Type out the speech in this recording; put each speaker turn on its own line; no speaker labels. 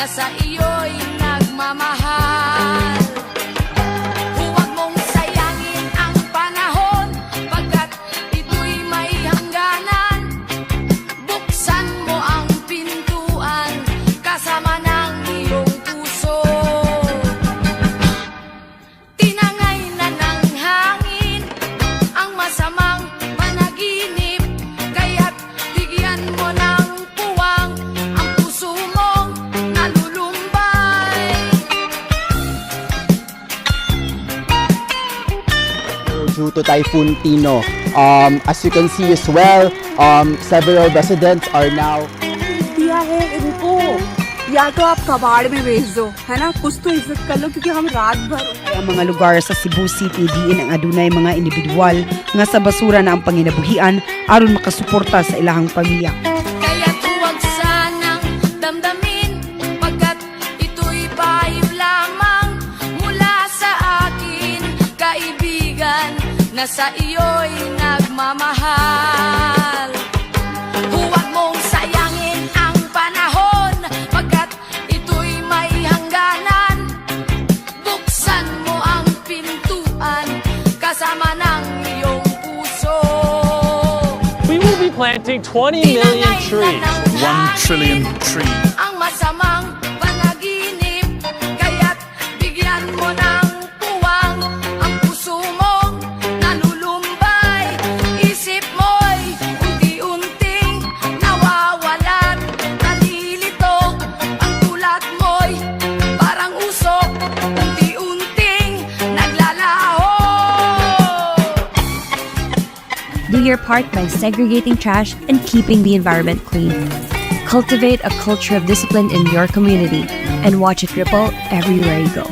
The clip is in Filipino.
na sa iyo'y nagmamahal. Huwag mong sayangin ang panahon, pagkat ito'y may hangganan. Buksan mo ang pintuan, kasama ng iyong puso. Tinangay na ng hangin ang masamang panaginip, kaya't bigyan mo ng puwang ang puso mong nalulumbay.
Due to Typhoon Tino, as you can see as well, several residents are now
दिया है इनको, या तो आप कबाड़ में बेच दो, है ना, कुछ तो इज्जत कर लो, क्योंकि हम रात भर
Ang mga lugar sa Cebu City diin ang adunay mga individual nga sa basura na ang panginabuhian aron makasuporta sa ilahang pamilya.
Kaya't huwag sanang damdamin, pagkat ito'y payo lamang mula sa akin, kaibigan, na sa iyo'y nagmamahal. Huwag mong sayangin ang panahon, pagkat ito'y may hangganan. Buksan mo ang pintuan, kasama ng iyong puso.
We will be planting 20 million trees.
1 trillion trees.
Ang masamang panaginip, kaya't bigyan mo ng puwang ang puso mong nalulumbay. Isip mo'y unti-unting nawawalan, nalilito ang tulad mo'y parang usok, unti-unting naglalaho.
Do your part by segregating trash and keeping the environment clean. Cultivate a culture of discipline in your community and watch it ripple everywhere you go.